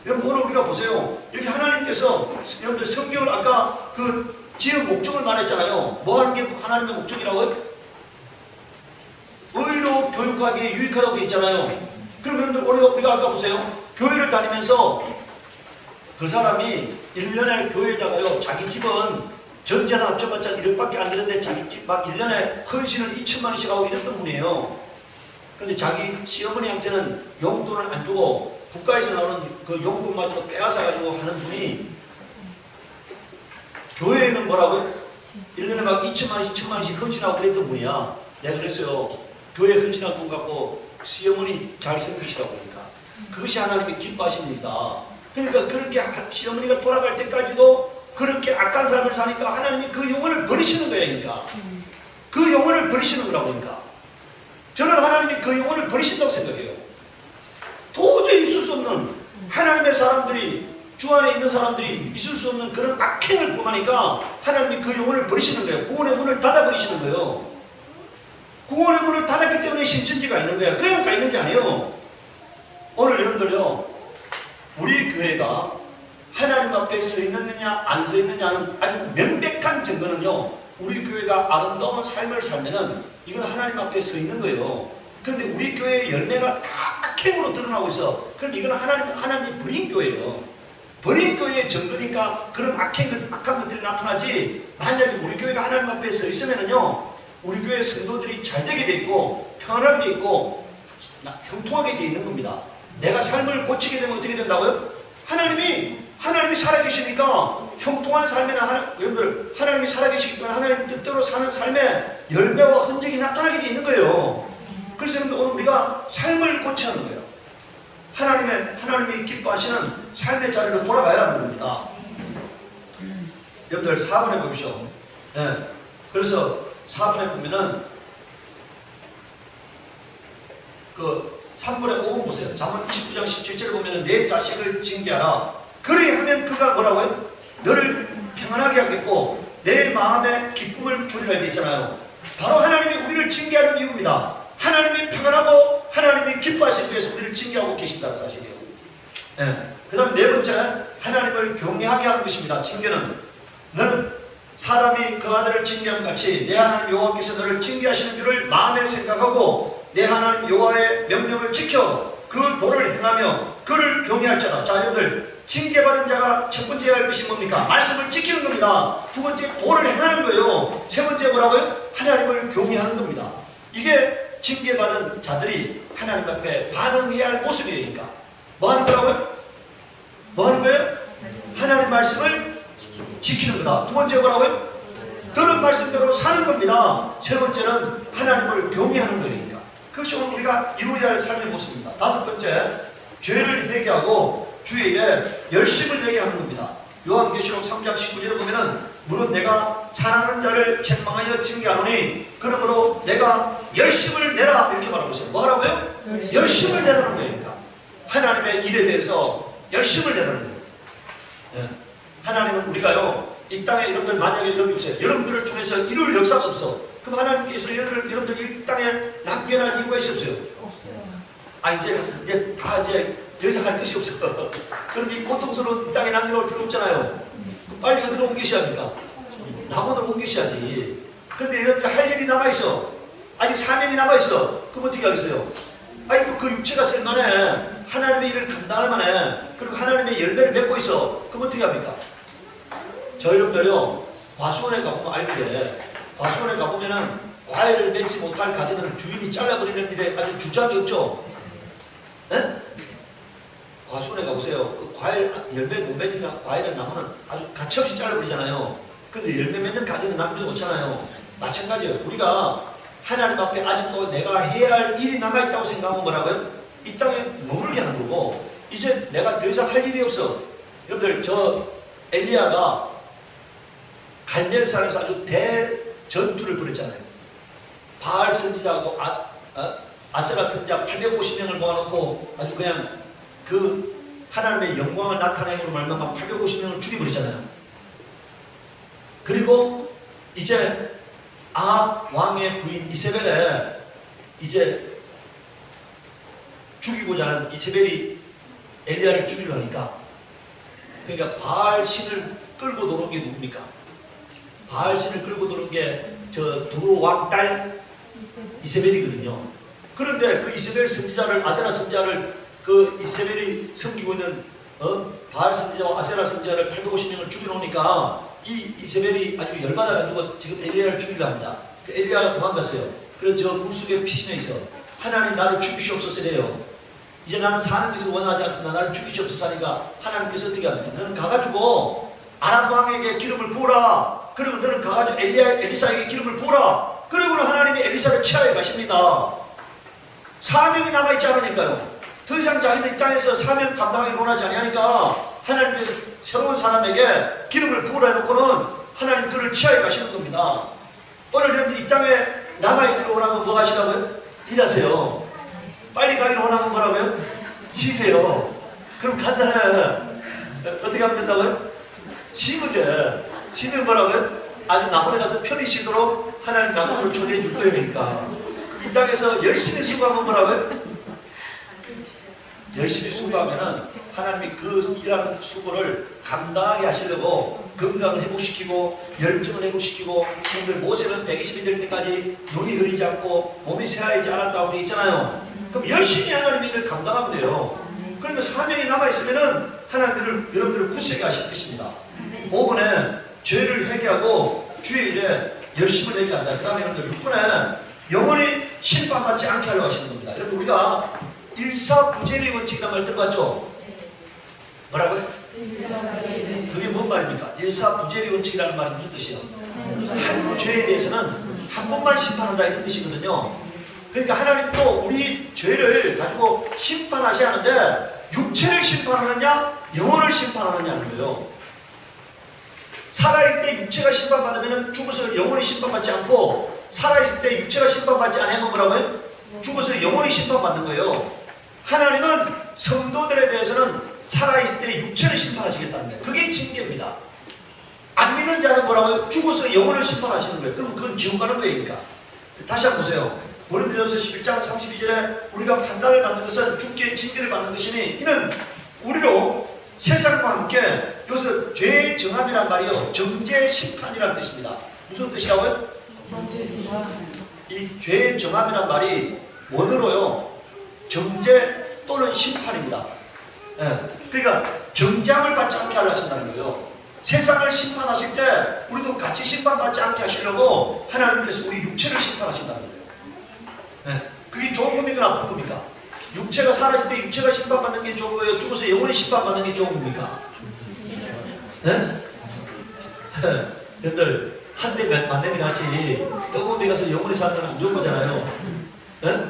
여러분 오늘 우리가 보세요. 여기 하나님께서 여러분들 성경을 아까 그 지은 목적을 말했잖아요. 뭐 하는 게 하나님의 목적이라고요? 의로 교육하기에 유익하다고 되어 있잖아요. 그럼 여러분들 우리가 아까 보세요. 교회를 다니면서 그 사람이 1년에 교회에다가요, 자기 집은 전제나 합쳐봤자 1억밖에 안 되는데 자기 집 막 1년에 헌신을 2천만 원씩 하고 이랬던 분이에요. 근데 자기 시어머니한테는 용돈을 안 주고 국가에서 나오는 그 용돈마저도 빼앗아가지고 하는 분이 교회에는 뭐라고요? 1년에 막 2천만 원씩, 1천만 원씩 헌신하고 그랬던 분이야. 내가 그랬어요. 교회 헌신할 돈 갖고 시어머니 잘 섬기시라고 그러니까. 그것이 하나님의 기뻐하십니다. 그러니까 그렇게 시어머니가 돌아갈 때까지도 그렇게 악한 삶을 사니까 하나님이 그 영혼을 버리시는 거예요. 그러니까. 그 영혼을 버리시는 거라고 그러니까. 저는 하나님이 그 영혼을 버리신다고 생각해요. 도저히 있을 수 없는 하나님의 사람들이 주 안에 있는 사람들이 있을 수 없는 그런 악행을 범하니까 하나님이 그 영혼을 버리시는 거예요. 구원의 문을 닫아버리시는 거예요. 구원의 문을 닫았기 때문에 신천지가 있는 거예요. 그러니까 있는 게 아니에요. 오늘 여러분들요, 우리 교회가 하나님 앞에 서 있느냐 안 서 있느냐는 아주 명백한 증거는요, 우리 교회가 아름다운 삶을 살면은 이건 하나님 앞에 서 있는 거예요. 그런데 우리 교회의 열매가 다 악행으로 드러나고 있어. 그럼 이건 하나님이 버린 교회예요. 버린 교회의 증거니까 그런 악한 것들이 나타나지. 만약에 우리 교회가 하나님 앞에 서 있으면은요, 우리 교회 성도들이 잘 되게 돼 있고 평안하게 돼 있고 형통하게 돼 있는 겁니다. 내가 삶을 고치게 되면 어떻게 된다고요? 하나님이 살아계시니까 형통한 삶에는 여러분들 하나님이 살아계시기 때문에 하나님 뜻대로 사는 삶에 열매와 흔적이 나타나게 돼 있는 거예요. 그래서 여러분들 오늘 우리가 삶을 고쳐야 하는 거예요. 하나님이 기뻐하시는 삶의 자리로 돌아가야 하는 겁니다. 여러분들 4번에 보십시오. 네. 그래서 4번에 보면은 그 3번에 5번 보세요. 잠언 29장 17절에 보면은 내 자식을 징계하라. 그리하면 그가 뭐라고요? 너를 평안하게 하겠고 내 마음에 기쁨을 주리라 되어 있잖아요. 바로 하나님이 우리를 징계하는 이유입니다. 하나님이 평안하고 하나님이 기뻐하시기 위해서 우리를 징계하고 계신다는 사실이에요. 네. 그 다음 네 번째, 하나님을 경외하게 하는 것입니다. 징계는 너는 사람이 그 아들을 징계함 같이 내 하나님 여호와께서 너를 징계하시는 줄을 마음에 생각하고 내 하나님 여호와의 명령을 지켜 그 도를 행하며 그를 경외할 자다. 자, 여러분들 징계받은 자가 첫 번째 할 것이 뭡니까? 말씀을 지키는 겁니다. 두 번째 도를 행하는 거예요. 세 번째 뭐라고요? 하나님을 경외하는 겁니다. 이게 징계받은 자들이 하나님 앞에 반응해야 할 모습이에요. 그러니까 뭐 하는 거라고요? 뭐 하는 거예요? 하나님 말씀을 지키는 거다. 두 번째 뭐라고요? 들은 말씀대로 사는 겁니다. 세 번째는 하나님을 경외하는 거예요. 그러니까 그것이 오늘 우리가 이루어야 할 삶의 모습입니다. 다섯 번째, 죄를 회개하고 주의 일에 열심을 내게 하는 겁니다. 요한계시록 3장 19절에 보면은 물은 내가 사랑하는 자를 책망하여 징계하노니 그러므로 내가 열심을 내라 이렇게 말하고 있어요. 뭐 하라고요? 열심을 내라는 거예요. 그러니까 하나님의 일에 대해서 열심을 내라는 거예요. 네. 하나님은 우리가요, 이 땅에 여러분들 만약에 여러분이 없어요. 여러분들을 통해서 이룰 역사가 없어. 그럼 하나님께서 여러분들 이 땅에 남겨놓을 이유가 있었어요? 없어요. 아, 이제 다 더 이상 할 것이 없어. 그럼 이 고통스러운 이 땅에 남겨놓을 필요 없잖아요. 빨리 어디로 옮기셔야 합니까? 낙원으로 옮기셔야지. 근데 여러분들 할 일이 남아있어. 아직 사명이 남아있어. 그럼 어떻게 하겠어요? 아니 또 그 육체가 쓸만해. 하나님의 일을 감당할 만해. 그리고 하나님의 열매를 맺고 있어. 그럼 어떻게 합니까? 저 여러분들요, 과수원에 가보면 알게, 과수원에 가보면은 과일을 맺지 못할 가지는 주인이 잘라버리는 일에 아주 주저함이 없죠? 네? 과수원에 가보세요. 그 과일, 열매 못 맺으면 과일의 나무는 아주 가치없이 잘라버리잖아요. 근데 열매 맺는 가지는 남겨놓잖아요. 마찬가지예요. 우리가 하나님 앞에 아직도 내가 해야 할 일이 남아있다고 생각하면 뭐라고요? 이 땅에 머물게 하는 거고, 이제 내가 더 이상 할 일이 없어. 여러분들, 저 엘리야가 갈멜산에서 아주 대전투를 벌였잖아요. 바알 선지자하고 아세라 선지자 850명을 모아놓고 아주 그냥 그 하나님의 영광을 나타내므로 말미암아 850명을 죽여버리잖아요. 그리고 이제 아합 왕의 부인 이세벨에 이제 죽이고자 하는 이세벨이 엘리야를 죽이려 하니까, 그러니까 바알 신을 끌고 들어온 게 누굽니까? 바알 신을 끌고 들어온 게 저 두로 왕 딸 이세벨이거든요. 그런데 그 이세벨 선지자를, 아세라 선지자를, 그 이세벨이 섬기고 있는 바알 선지자와 아세라 선지자를 850명을 죽여놓으니까 이 이세벨이 아주 열받아가지고 지금 엘리야를 죽이려 합니다. 그 엘리야가 도망갔어요. 그래서 저 물속에 피신해 있어. 하나님 나를 죽이시옵소서 이래요. 이제 나는 사는 것을 원하지 않습니다. 나를 죽이시옵소서 하니까 하나님께서 어떻게 합니까? 너는 가가지고 아람 왕에게 기름을 부어라. 그리고 너는 가가지고 엘리사에게 기름을 부어라. 그리고는 하나님이 엘리사를 취하여 가십니다. 사명이 남아있지 않으니까요. 더 이상 자기는 이 땅에서 사명 감당하기 원하지 아니하니까 하나님께서 새로운 사람에게 기름을 부으라 해놓고는 하나님 그를 취하여 가시는 겁니다. 오늘 여러분들 이 땅에 남아있기를 원하면 뭐 하시라고요? 일하세요. 빨리 가기를 원하면 뭐라고요? 쉬세요. 그럼 간단해. 어떻게 하면 된다고요? 쉬면 돼. 쉬면 뭐라고요? 아주 나무에 가서 편히 쉬도록 하나님 나무로 초대해 줄 거예요. 그러니까 이 땅에서 열심히 수고하면 뭐라고요? 열심히 수고하면은 하나님이 그 일하는 수고를 감당하게 하시려고 건강을 회복시키고 열정을 회복시키고, 여러분들 모세는 120이 될 때까지 눈이 흐리지 않고 몸이 새하이지 않았다고 되어 있잖아요. 그럼 열심히 하나님의 일을 감당하면 돼요. 그러면 사명이 남아있으면은 하나님을, 여러분들을 굳세게 하실 것입니다. 5번에 죄를 회개하고 주의 일에 열심을 내게 한다. 그 다음에 여러분들 6번에 영원히 심판받지 않게 하려고 하시는 겁니다. 여러분 우리가 일사부재리 원칙이라는 말 들어봤죠? 뭐라고요? 그게 뭔 말입니까? 일사부재리 원칙이라는 말이 무슨 뜻이에요? 한 죄에 대해서는 한 번만 심판한다 이런 뜻이거든요. 그러니까 하나님도 우리 죄를 가지고 심판하셔야 하는데 육체를 심판하느냐 영혼을 심판하느냐는 거예요. 살아있을 때 육체가 심판받으면 죽어서 영혼이 심판받지 않고, 살아있을 때 육체가 심판받지 않으면 뭐라고요? 죽어서 영혼이 심판받는 거예요. 하나님은 성도들에 대해서는 살아있을 때 육체를 심판하시겠다는 거예요. 그게 징계입니다. 안 믿는 자는 뭐라고요? 죽어서 영혼을 심판하시는 거예요. 그럼 그건 지옥 가는 거예요. 그러니까 다시 한번 보세요. 고린도전서 11장 32절에 우리가 판단을 받는 것은 죽게 징계를 받는 것이니 이는 우리로 세상과 함께, 여기서 죄의 정함이란 말이요 정죄 심판이란 뜻입니다. 무슨 뜻이라고요? 이 죄의 정함이란 말이 원어로요 정죄 또는 심판입니다. 그러니까 정죄함을 받지 않게 하려 하신다는 거예요. 세상을 심판하실 때 우리도 같이 심판받지 않게 하시려고 하나님께서 우리 육체를 심판하신다는 거예요. 그게 좋은 겁니까 나쁜 겁니까? 육체가 살아있을 때 육체가 심판받는 게 좋은 거예요? 죽어서 영혼이 심판받는 게 좋은 겁니까? 네? 여러분들 한 대 만렙이나 하지 뜨거운 데 가서 영혼이 사는 건 안 좋은 거잖아요. 네?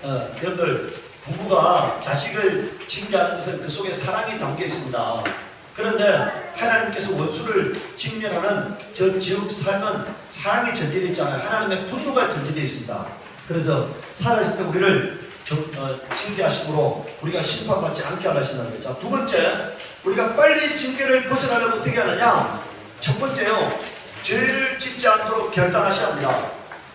여러분들 부부가 자식을 징계하는 것은 그 속에 사랑이 담겨 있습니다. 그런데 하나님께서 원수를 직면하는 저 지옥 삶은 사랑이 전제되어 있잖아요. 하나님의 분노가 전제되어 있습니다. 그래서 살아있을 때 우리를 징계하심으로 우리가 심판받지 않게 하신다는 거죠. 두 번째, 우리가 빨리 징계를 벗어나려면 어떻게 하느냐? 첫 번째요, 죄를 짓지 않도록 결단하셔야 합니다.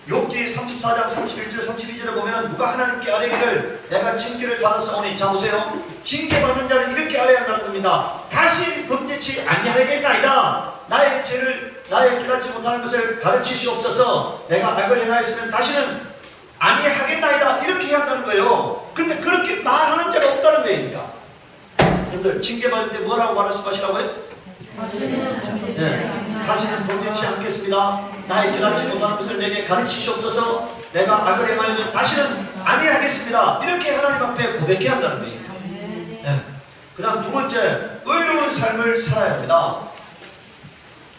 욥기 34장 31절 32절에 보면은 누가 하나님께 아뢰기를 내가 징계를 받았사오니, 자 보세요, 징계받는 자는 이렇게 아뢰야 한다는 겁니다. 다시 범죄치 아니하겠나이다. 나의 죄를, 나의 깨닫지 못하는 것을 가르치시옵소서. 내가 악을 행하였으면 다시는 아니하겠나이다. 이렇게 해야 한다는 거예요. 근데 그렇게 말하는 자가 없다는 거예요. 그러니까 여러분들 징계받을 때 뭐라고 말씀하시라고요? 다시는 범죄치 않겠습니다. 나의 깨닫지 못하는 것을 내게 가르치시옵소서. 내가 악을 행하면 다시는 아니하겠습니다. 이렇게 하나님 앞에 고백해야 한다는 거예요. 그 다음 두 번째, 의로운 삶을 살아야 합니다.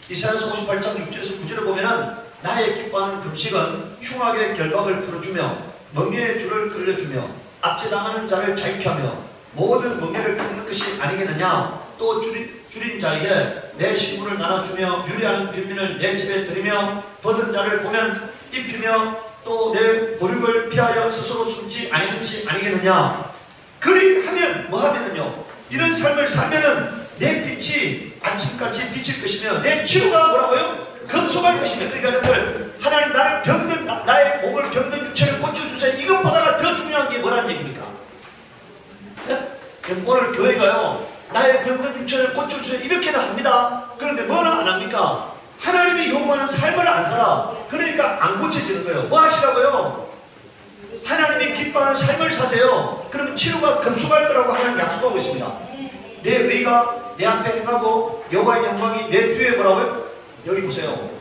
이사야서 58장 6절에서 9절에 보면은 나의 기뻐하는 금식은 흉악의 결박을 풀어주며 멍에의 줄을 끌려주며 압제당하는 자를 자유케 하며 모든 멍에를 끊는 것이 아니겠느냐. 또 줄인 자에게 내 식물을 나눠주며 유리하는 빈민을 내 집에 들이며 벗은 자를 보면 입히며 또 내 고륙을 피하여 스스로 숨지 아니겠느냐. 그리하면 뭐 하면은요, 이런 삶을 살면은 내 빛이 아침같이 비칠 것이며 내 치유가 뭐라고요? 급속할 것이며. 그러니까 여러분들, 하나님 나를 병든 나의 몸을 병든 육체를 고쳐주세요. 이것보다가 더 중요한 게 뭐라는 얘기입니까? 네? 오늘 교회가요, 나의 병든 육체를 고쳐주세요 이렇게는 합니다. 그런데 뭐는 안 합니까? 하나님이 요구하는 삶을 안 살아. 그러니까 안 고쳐지는 거예요. 뭐 하시라고요? 하나님이 기뻐하는 삶을 사세요. 그러면 치료가 급속할 거라고 하나님 약속하고 있습니다. 내 의가 내 앞에 행하고 여호와의 영광이 내 뒤에 뭐라고요? 여기 보세요.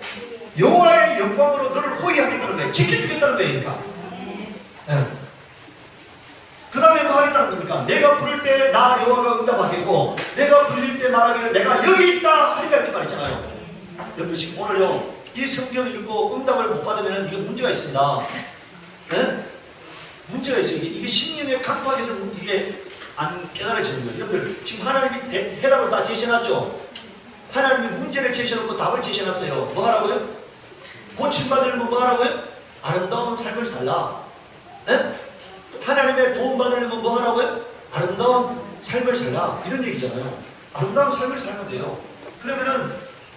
여호와의 영광으로 너를 호위하겠다는 거예요. 지켜주겠다는 거예요. 그러니까 그 다음에 뭐 하겠다는 겁니까? 내가 부를 때 나 여호와가 응답하겠고 내가 부를 때 말하기를 내가 여기 있다 하리라 이렇게 말했잖아요. 여러분 지금 오늘요, 이 성경 읽고 응답을 못 받으면 이게 문제가 있습니다. 네? 문제가 있어요. 이게 심령의 강박에서 이게 안 깨달아지는 거예요. 여러분들 지금 하나님이 해답을 다 제시해놨죠. 하나님이 문제를 제시해놓고 답을 제시해놨어요. 뭐 하라고요? 고침받으려면 뭐 하라고요? 아름다운 삶을 살라. 네? 하나님의 도움 받으려면 뭐 하라고요? 아름다운 삶을 살라. 이런 얘기잖아요. 아름다운 삶을 살면 돼요. 그러면은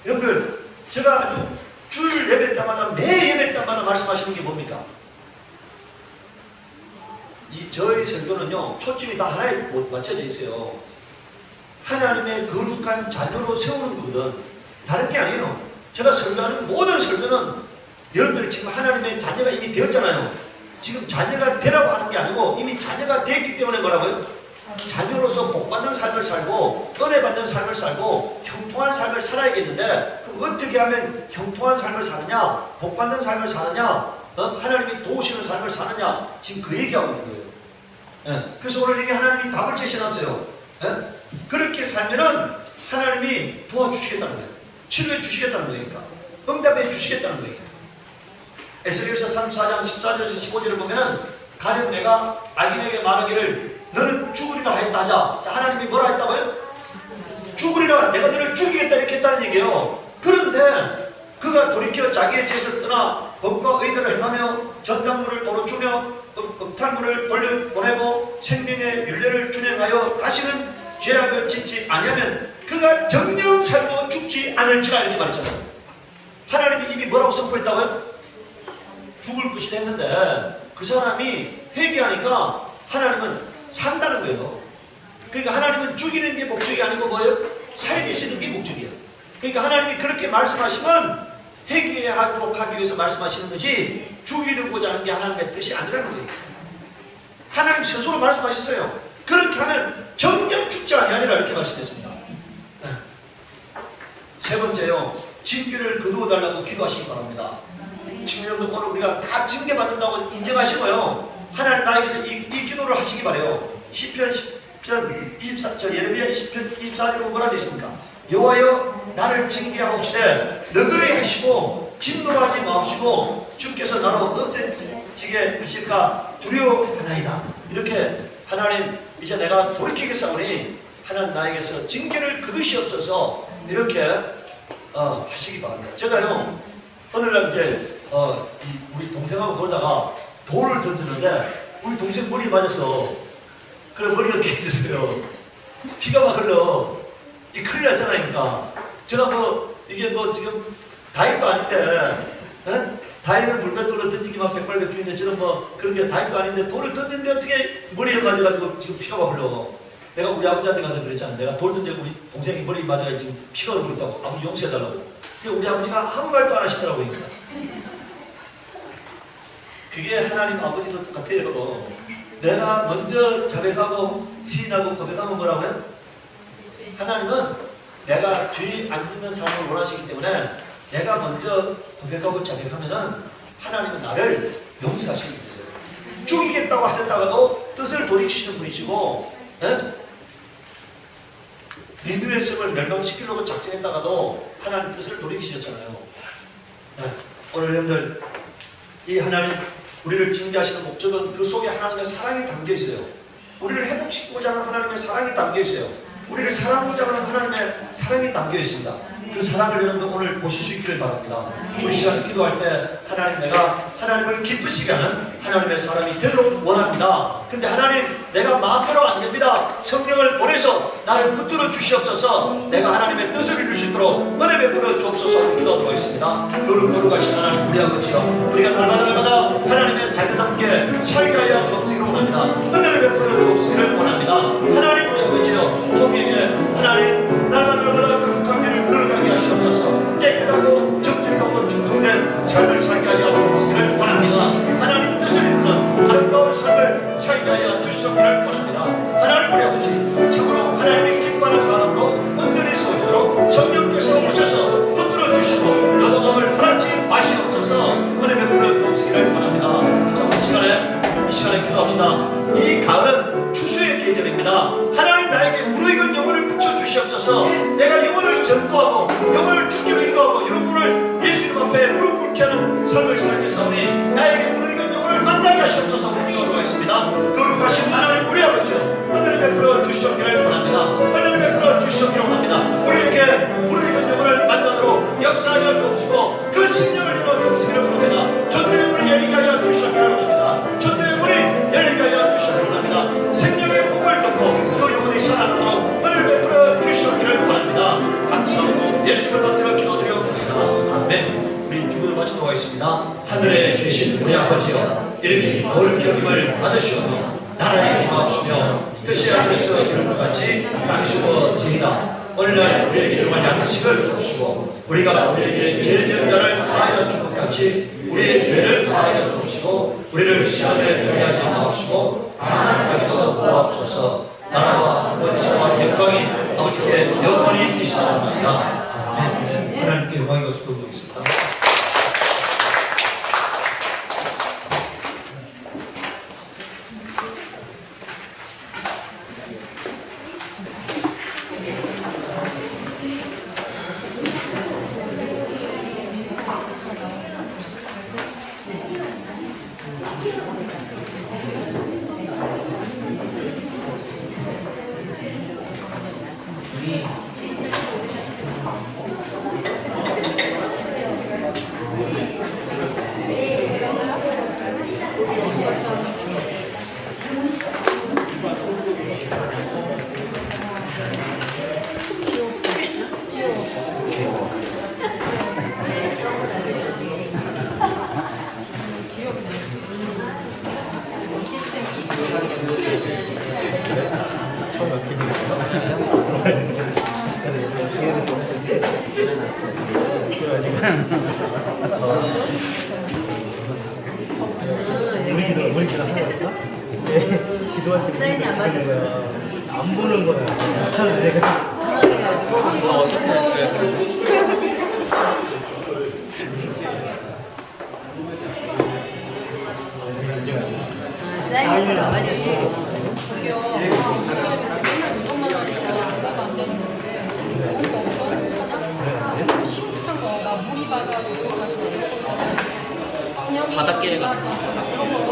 여러분들, 제가 아주 주일 예배 때마다 매 예배 때마다 말씀하시는 게 뭡니까? 저희 설교는요, 초점이 다 하나에 맞춰져 있어요. 하나님의 거룩한 자녀로 세우는 거거든. 다른 게 아니에요. 제가 설교하는 모든 설교는 여러분들이 지금 하나님의 자녀가 이미 되었잖아요. 지금 자녀가 되라고 하는 게 아니고 이미 자녀가 됐기 때문에 뭐라고요? 자녀로서 복받는 삶을 살고 은혜 받는 삶을 살고 형통한 삶을 살아야겠는데, 그럼 어떻게 하면 형통한 삶을 사느냐, 복받는 삶을 사느냐, 하나님이 도우시는 삶을 사느냐, 지금 그 얘기하고 있는 거예요. 그래서 오늘 이게 하나님이 답을 제시해놨어요. 그렇게 살면은 하나님이 도와주시겠다는 거예요. 치료해 주시겠다는 거니까, 응답해 주시겠다는 거예요. 에스겔서 34장 14절에서 15절을 보면은 가령 내가 악인에게 말하기를 너는 죽으리라 하였다 하자. 자, 하나님이 뭐라 했다고요? 죽으리라, 내가 너를 죽이겠다 이렇게 했다는 얘기예요. 그런데 그가 돌이켜 자기의 죄를 떠나 법과 의대로 행하며 전당물을 도로 주며 억탈물을 돌려보내고 생명의 윤례를 준행하여 다시는 죄악을 짓지 아니하면 그가 정령 살고 죽지 않을지라 이렇게 말했잖아요. 하나님이 이미 뭐라고 선포했다고요? 죽을 것이다 했는데 그 사람이 회개하니까 하나님은 산다는 거예요. 그러니까 하나님은 죽이는 게 목적이 아니고 뭐예요? 살리시는 게 목적이에요. 그러니까 하나님이 그렇게 말씀하시면 회개하도록 하기 위해서 말씀하시는 거지 죽이려고자 하는 게 하나님의 뜻이 아니라는 거예요. 하나님 스스로 말씀하셨어요. 그렇게 하면 정녕 죽지 아니하리라 이렇게 말씀했습니다. 세 번째요, 징계를 거두어 달라고 기도하시기 바랍니다. 지금 여러분 오늘 우리가 다 징계받는다고 인정하시고요, 하나님 나에게서 이 기도를 하시기 바래요. 시편 24, 예레미야 20편 24절에 뭐라 되어 있습니까? 여호와여 나를 징계하옵시되 너그레 하시고 진노하지 마옵시고 주께서 나로 없애지게 하실까 두려워하나이다. 이렇게 하나님 이제 내가 돌이키겠사오니 하나님 나에게서 징계를 거두시옵소서 이렇게 하시기 바랍니다. 제가요 오늘날 이제 우리 동생하고 놀다가 돌을 던졌는데 우리 동생 머리에 맞았어. 그래 머리가 깨졌어요. 피가 막 흘러. 이 큰일 났잖아요. 그러니까 제가 이게 지금 다이도 아닌데 다이는 물맷돌로 던지기만 백발백중인데 저는 그런 게 다이도 아닌데 돌을 던졌는데 어떻게 머리에 맞아가지고 지금 피가 막 흘러. 내가 우리 아버지한테 가서 그랬잖아. 내가 돌 던지고 우리 동생이 머리에 맞아가 지금 피가 흐르고 있다고. 아버지 용서해달라고. 우리 아버지가 아무 말도 안 하시더라고요. 그러니까. 그게 하나님 아버지도 똑같아요. 내가 먼저 자백하고 시인하고 고백하면 뭐라고요? 하나님은 내가 죄 안 짓는 삶을 원하시기 때문에 내가 먼저 고백하고 자백하면은 하나님은 나를 용서하시는 거예요. 죽이겠다고 하셨다가도 뜻을 돌이키시는 분이시고, 니느웨 성을 멸망시키려고 작정했다가도 하나님 뜻을 돌이키셨잖아요. 오늘 여러분들 이 하나님 우리를 징계하시는 목적은 그 속에 하나님의 사랑이 담겨 있어요. 우리를 회복시키고자 하는 하나님의 사랑이 담겨 있어요. 우리를 사랑하고자 하는 하나님의 사랑이 담겨 있습니다. 그 사랑을 여러분들 오늘 보실 수 있기를 바랍니다. 우리 시간에 기도할 때 하나님, 내가 하나님을 기쁘시게 하는 하나님의 사람이 되도록 원합니다. 근데 하나님, 내가 마음대로 안 됩니다. 성령을 보내서 나를 붙들어 주시옵소서. 내가 하나님의 뜻을 이룰 수 있도록 은혜 베풀어 주옵소서. 기도하도록 하겠습니다. 거룩하신 하나님, 우리 아버지여, 우리가 날마다 하나님의 자녀답게 살게 하여 주옵시기를 원합니다. 은혜를 베풀어 주옵시기를 원합니다. 하나님, 우리 아버지여, 종에게 하나님 날마다 거룩한 길을 걸어가게 하시옵소서. 깨끗하고 정직하고 충성된 삶을 살게 하여 주옵시기를 원합니다. 하나님 뜻을 이루는 아름다운 삶을 살게 하여 주시기를 원합니다. 하나님, 우리 아버지, 참으로 하나님이 기뻐하는 사람으로 온전히 서도록 성령께서 오셔서 붙들어 주시고 요동함을 허락지 마시옵소서. 은혜 베풀어 주옵시기를 원합니다. 자, 이 시간에 기도합시다. 이 가을은 추수의 계절입니다. 하나님, 나에게 무르익은 영혼을 붙여주시옵소서. 내가 영혼을 전도하고 영혼을 죽기로 인도하고 영혼을 예수님 앞에 무릎 꿇게 하는 삶을 살겠사오니 나에게 무르익은 영혼을 만나게 하시옵소서. 우리 기도하도록 하겠습니다. 거룩하신 하나님, 우리 아버지여, 은혜를 베풀어 주시옵기를 원합니다. 은혜를 베풀어 주시옵기를 원합니다. 우리에게 무르익은 영혼을 만나도록 역사하여 주옵시고 그 심령을 열어 주옵시기를 원합니다. 전도의 문이 열리게 하여 주시옵기를 원합니다. 전도의 문이 열리게 하여 주시옵기를 원합니다. 생명의 복을 듣고 그 영혼이 살아나도록 은혜를 베풀어 주시옵기를 원합니다. 감사하고 예수를 받들어 기도드려옵니다. 아멘. 우리 주문을 마치도록 하겠습니다. 하늘에 계신 우리 아버지여, 이름이 거룩히 여김을 받으시오며 나라의 임하옵시며 뜻이 하늘에서 이룬 것 같이 땅에서 지이다. 오늘날 우리에게 일용할 양식을 주옵시고 우리가 우리에게 죄 지은 자를 사하여 준 것 같이 우리의 죄를 사하여 주옵시고 우리를 시험에 들게 하지 마옵시고 다만 악에서 구하옵소서. 나라와 권세와 영광이 아버지께 영원히 있사옵나이다. 아멘. 하나님께 영광과 축복을 드리겠습니다. 우리 기도 하는 거야? 기도할 때 무슨 안 받는 거야? 안 보는 거야. 내가 어떻게 했어요? 사인을 안 아니 저기요 맨날 이것만 하니까 뭐가 안 되는 건데 그런 거 없어? 심창 거 막 물이 받아서 성령이 바닷개가 그런 거